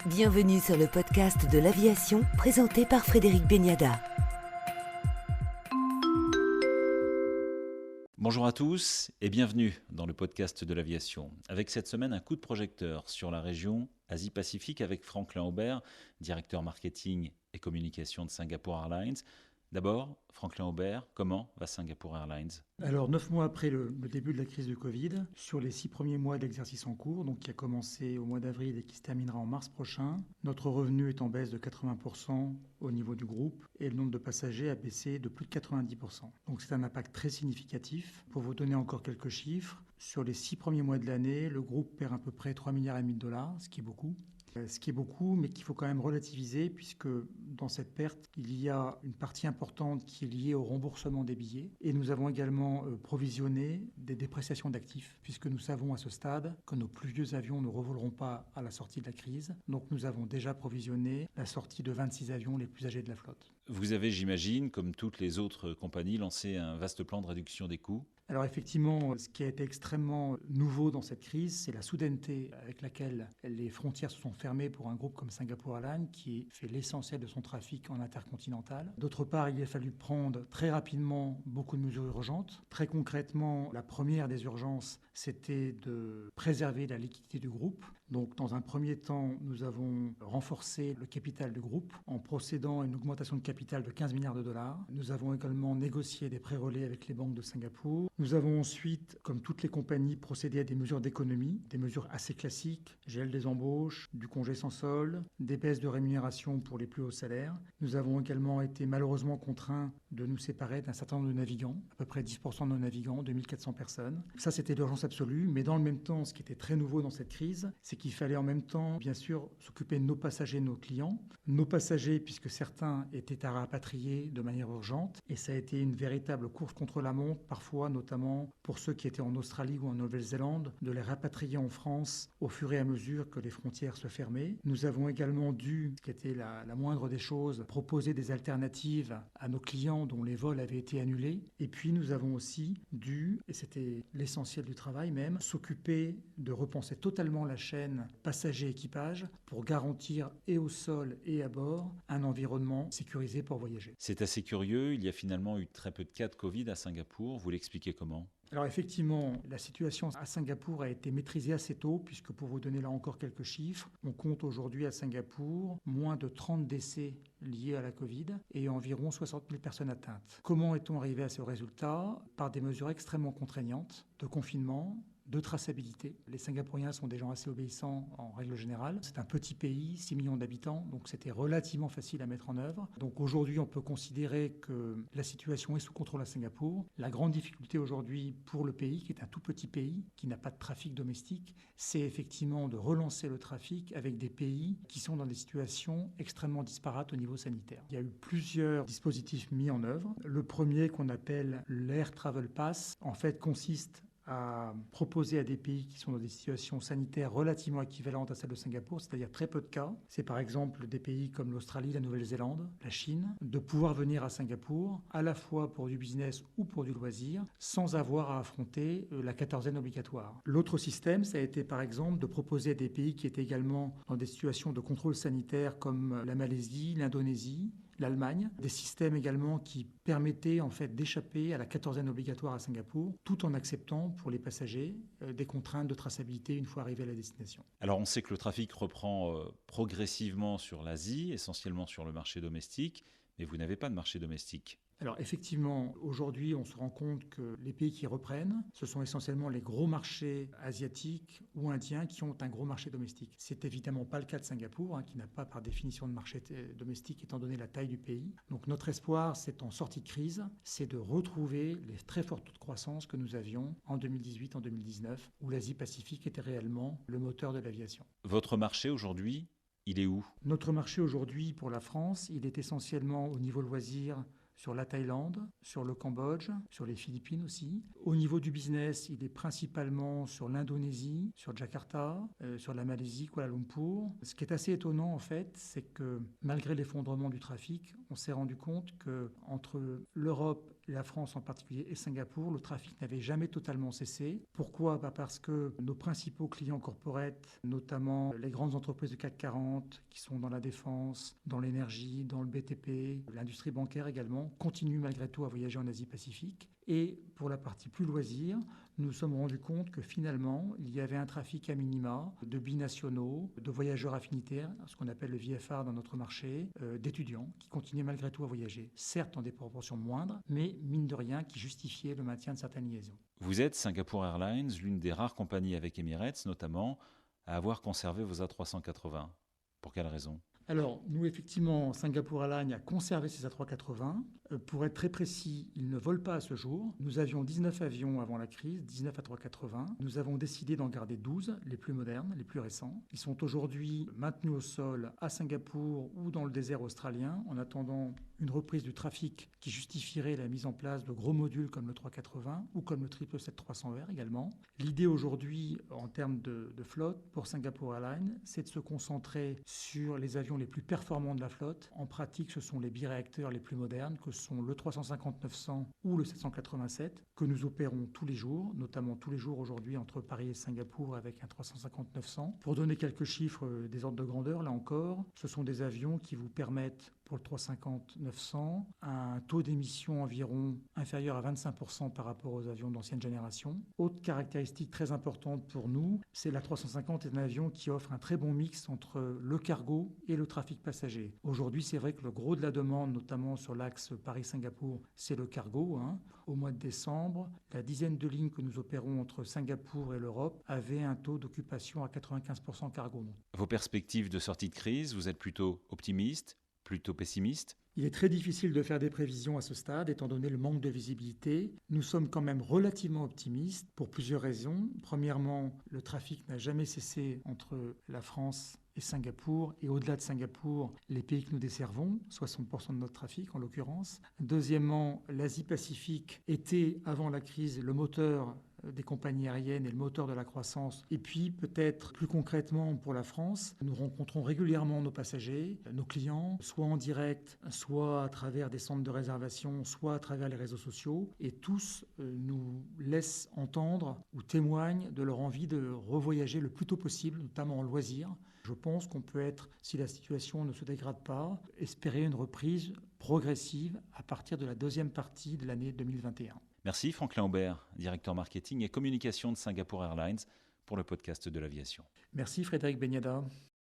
Bienvenue sur le podcast de l'aviation présenté par Frédéric Beniada. Bonjour à tous et bienvenue dans le podcast de l'aviation. Avec cette semaine un coup de projecteur sur la région Asie-Pacifique avec Franklin Aubert, directeur marketing et communication de Singapore Airlines. D'abord, Franklin Aubert, comment va Singapore Airlines ? Alors, 9 mois après le début de la crise du Covid, sur les 6 premiers mois d'exercice en cours, donc qui a commencé au mois d'avril et qui se terminera en mars prochain, notre revenu est en baisse de 80% au niveau du groupe et le nombre de passagers a baissé de plus de 90%. Donc c'est un impact très significatif. Pour vous donner encore quelques chiffres, sur les 6 premiers mois de l'année, le groupe perd à peu près 3,5 milliards de dollars, ce qui est beaucoup. Mais qu'il faut quand même relativiser puisque dans cette perte, il y a une partie importante qui est liée au remboursement des billets. Et nous avons également provisionné des dépréciations d'actifs puisque nous savons à ce stade que nos plus vieux avions ne revoleront pas à la sortie de la crise. Donc nous avons déjà provisionné la sortie de 26 avions les plus âgés de la flotte. Vous avez, j'imagine, comme toutes les autres compagnies, lancé un vaste plan de réduction des coûts. Alors effectivement, ce qui a été extrêmement nouveau dans cette crise, c'est la soudaineté avec laquelle les frontières se sont fermées pour un groupe comme Singapore Airlines qui fait l'essentiel de son trafic en intercontinental. D'autre part, il a fallu prendre très rapidement beaucoup de mesures urgentes. Très concrètement, la première des urgences, c'était de préserver la liquidité du groupe. Donc dans un premier temps, nous avons renforcé le capital du groupe en procédant à une augmentation de capital de 15 milliards de dollars. Nous avons également négocié des prêts relais avec les banques de Singapour. Nous avons ensuite, comme toutes les compagnies, procédé à des mesures d'économie, des mesures assez classiques, gel des embauches, du congé sans solde, des baisses de rémunération pour les plus hauts salaires. Nous avons également été malheureusement contraints de nous séparer d'un certain nombre de navigants, à peu près 10% de nos navigants, 2400 personnes. Ça, c'était l'urgence absolue, mais dans le même temps, ce qui était très nouveau dans cette crise, c'est qu'il fallait en même temps, bien sûr, s'occuper de nos passagers, nos clients. Nos passagers, puisque certains étaient à rapatrier de manière urgente, et ça a été une véritable course contre la montre, parfois notamment pour ceux qui étaient en Australie ou en Nouvelle-Zélande, de les rapatrier en France au fur et à mesure que les frontières se fermaient. Nous avons également dû, ce qui était la moindre des choses, proposer des alternatives à nos clients dont les vols avaient été annulés. Et puis nous avons aussi dû, et c'était l'essentiel du travail même, s'occuper de repenser totalement la chaîne passager-équipage pour garantir et au sol et à bord un environnement sécurisé pour voyager. C'est assez curieux, il y a finalement eu très peu de cas de Covid à Singapour. Vous l'expliquez comment ? Alors effectivement, la situation à Singapour a été maîtrisée assez tôt, puisque pour vous donner là encore quelques chiffres, on compte aujourd'hui à Singapour moins de 30 décès liés à la Covid et environ 60 000 personnes atteintes. Comment est-on arrivé à ce résultat ? Par des mesures extrêmement contraignantes de confinement, de traçabilité. Les Singapouriens sont des gens assez obéissants en règle générale. C'est un petit pays, 6 millions d'habitants, donc c'était relativement facile à mettre en œuvre. Donc aujourd'hui, on peut considérer que la situation est sous contrôle à Singapour. La grande difficulté aujourd'hui pour le pays, qui est un tout petit pays, qui n'a pas de trafic domestique, c'est effectivement de relancer le trafic avec des pays qui sont dans des situations extrêmement disparates au niveau sanitaire. Il y a eu plusieurs dispositifs mis en œuvre. Le premier, qu'on appelle l'Air Travel Pass, en fait consiste à proposer à des pays qui sont dans des situations sanitaires relativement équivalentes à celles de Singapour, c'est-à-dire très peu de cas. C'est par exemple des pays comme l'Australie, la Nouvelle-Zélande, la Chine, de pouvoir venir à Singapour à la fois pour du business ou pour du loisir, sans avoir à affronter la quatorzaine obligatoire. L'autre système, ça a été par exemple de proposer à des pays qui étaient également dans des situations de contrôle sanitaire comme la Malaisie, l'Indonésie, l'Allemagne, des systèmes également qui permettaient en fait d'échapper à la quatorzaine obligatoire à Singapour, tout en acceptant pour les passagers des contraintes de traçabilité une fois arrivés à la destination. Alors on sait que le trafic reprend progressivement sur l'Asie, essentiellement sur le marché domestique, mais vous n'avez pas de marché domestique. Alors effectivement, aujourd'hui, on se rend compte que les pays qui reprennent, ce sont essentiellement les gros marchés asiatiques ou indiens qui ont un gros marché domestique. C'est évidemment pas le cas de Singapour, qui n'a pas par définition de marché domestique étant donné la taille du pays. Donc notre espoir, c'est en sortie de crise, c'est de retrouver les très forts taux de croissance que nous avions en 2018, en 2019, où l'Asie-Pacifique était réellement le moteur de l'aviation. Votre marché aujourd'hui, il est où ? Notre marché aujourd'hui pour la France, il est essentiellement au niveau loisir, sur la Thaïlande, sur le Cambodge, sur les Philippines aussi. Au niveau du business, il est principalement sur l'Indonésie, sur Jakarta, sur la Malaisie, Kuala Lumpur. Ce qui est assez étonnant en fait, c'est que malgré l'effondrement du trafic, on s'est rendu compte qu'entre l'Europe la France en particulier et Singapour, le trafic n'avait jamais totalement cessé. Pourquoi ? Parce que nos principaux clients corporate, notamment les grandes entreprises du CAC 40 qui sont dans la défense, dans l'énergie, dans le BTP, l'industrie bancaire également, continuent malgré tout à voyager en Asie-Pacifique. Et pour la partie plus loisirs, nous nous sommes rendus compte que finalement, il y avait un trafic à minima de binationaux, de voyageurs affinitaires, ce qu'on appelle le VFR dans notre marché, d'étudiants qui continuaient malgré tout à voyager, certes en des proportions moindres, mais mine de rien qui justifiaient le maintien de certaines liaisons. Vous êtes Singapore Airlines, l'une des rares compagnies avec Emirates notamment, à avoir conservé vos A380. Pour quelle raison ? Alors, nous, effectivement, Singapore Airlines a conservé ses A380. Pour être très précis, ils ne volent pas à ce jour. Nous avions 19 avions avant la crise, 19 A380. Nous avons décidé d'en garder 12, les plus modernes, les plus récents. Ils sont aujourd'hui maintenus au sol à Singapour ou dans le désert australien, en attendant une reprise du trafic qui justifierait la mise en place de gros modules comme le 380 ou comme le 777-300R également. L'idée aujourd'hui, en termes de flotte, pour Singapore Airlines, c'est de se concentrer sur les avions les plus performants de la flotte. En pratique, ce sont les biréacteurs les plus modernes, que sont le 350-900 ou le 787, que nous opérons tous les jours, notamment tous les jours aujourd'hui entre Paris et Singapour avec un 350-900. Pour donner quelques chiffres des ordres de grandeur, là encore, ce sont des avions qui vous permettent, pour le 350-900, un taux d'émission environ inférieur à 25% par rapport aux avions d'ancienne génération. Autre caractéristique très importante pour nous, c'est la 350 est un avion qui offre un très bon mix entre le cargo et le trafic passager. Aujourd'hui, c'est vrai que le gros de la demande, notamment sur l'axe Paris-Singapour, c'est le cargo. Au mois de décembre, la dizaine de lignes que nous opérons entre Singapour et l'Europe avait un taux d'occupation à 95% cargo. Vos perspectives de sortie de crise, vous êtes plutôt optimiste, plutôt pessimiste ? Il est très difficile de faire des prévisions à ce stade, étant donné le manque de visibilité. Nous sommes quand même relativement optimistes pour plusieurs raisons. Premièrement, le trafic n'a jamais cessé entre la France et Singapour, et au-delà de Singapour, les pays que nous desservons, 60% de notre trafic en l'occurrence. Deuxièmement, l'Asie-Pacifique était, avant la crise, le moteur des compagnies aériennes et le moteur de la croissance. Et puis, peut-être plus concrètement pour la France, nous rencontrons régulièrement nos passagers, nos clients, soit en direct, soit à travers des centres de réservation, soit à travers les réseaux sociaux. Et tous nous laissent entendre ou témoignent de leur envie de revoyager le plus tôt possible, notamment en loisirs. Je pense qu'on peut être, si la situation ne se dégrade pas, espérer une reprise progressive à partir de la deuxième partie de l'année 2021. Merci Franklin Aubert, directeur marketing et communication de Singapore Airlines pour le podcast de l'aviation. Merci Frédéric Beniada.